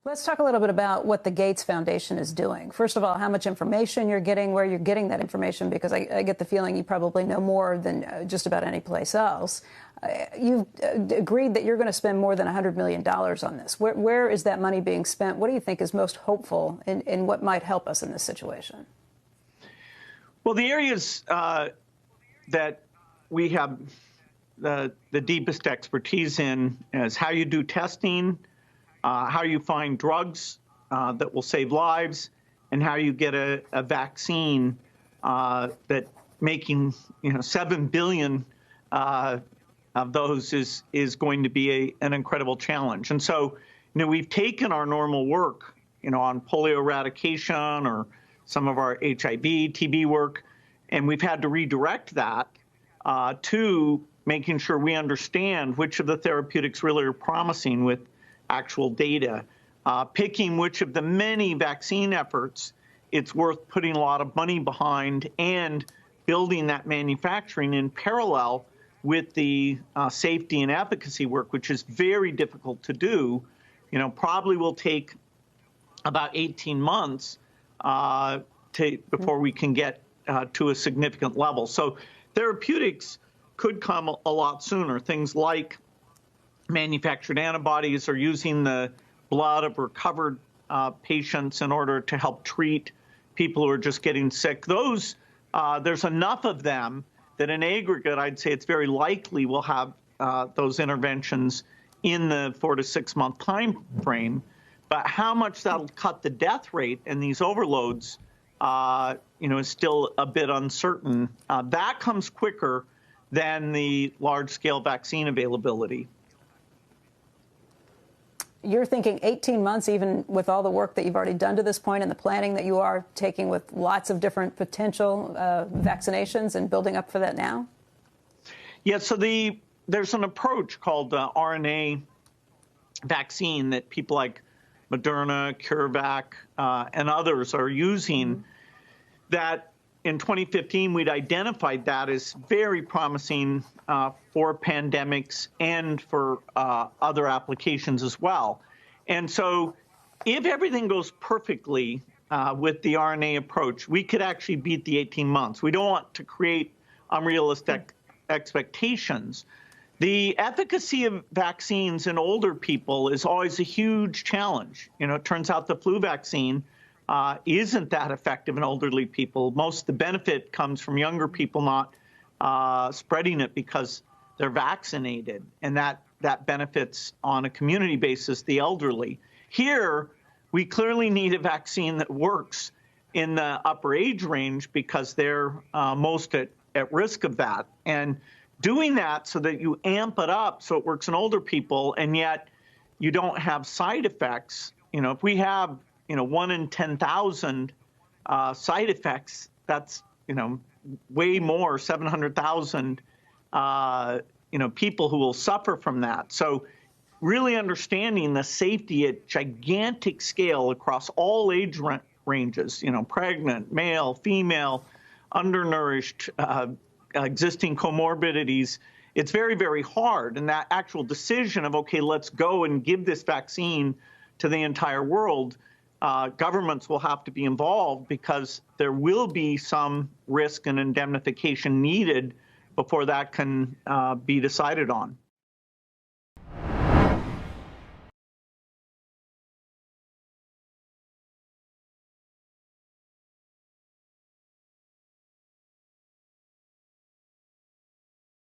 Let's talk a little bit about what the Gates Foundation is doing. First of all, how much information you're getting, where you're getting that information, because I get the feeling you probably know more than just about any place else. You've agreed that you're going to spend more than $100 million on this. Where is that money being spent? What do you think is most hopeful in what might help us in this situation? Well, the areas that we have the deepest expertise in is how you do testing, how you find drugs that will save lives, and how you get a vaccine that making 7 billion of those is going to be an incredible challenge. And so, we've taken our normal work, on polio eradication or some of our HIV, TB work, and we've had to redirect that to making sure we understand which of the therapeutics really are promising with actual data, picking which of the many vaccine efforts it's worth putting a lot of money behind, and building that manufacturing in parallel with the safety and efficacy work, which is very difficult to do. Probably will take about 18 months before we can get to a significant level. So therapeutics could come a lot sooner. Things like manufactured antibodies or using the blood of recovered patients in order to help treat people who are just getting sick. Those, there's enough of them that in aggregate, I'd say it's very likely we'll have those interventions in the 4 to 6 month time frame. But how much that'll cut the death rate in these overloads, is still a bit uncertain. That comes quicker than the large-scale vaccine availability. You're thinking 18 months, even with all the work that you've already done to this point and the planning that you are taking with lots of different potential vaccinations and building up for that now? Yeah, so there's an approach called RNA vaccine that people like Moderna, CureVac, and others are using. That in 2015, we'd identified that as very promising for pandemics and for other applications as well. And so if everything goes perfectly with the RNA approach, we could actually beat the 18 months. We don't want to create unrealistic expectations. The efficacy of vaccines in older people is always a huge challenge. It turns out the flu vaccine isn't that effective in elderly people. Most of the benefit comes from younger people not spreading it because they're vaccinated, and that benefits on a community basis the elderly. Here, we clearly need a vaccine that works in the upper age range because they're most at risk of that. And doing that so that you amp it up so it works in older people and yet you don't have side effects. If we have 1 in 10,000 side effects, that's, way more, 700,000, people who will suffer from that. So really understanding the safety at gigantic scale across all age ranges, pregnant, male, female, undernourished, existing comorbidities, it's very, very hard. And that actual decision of, okay, let's go and give this vaccine to the entire world, governments will have to be involved because there will be some risk and indemnification needed before that can be decided on.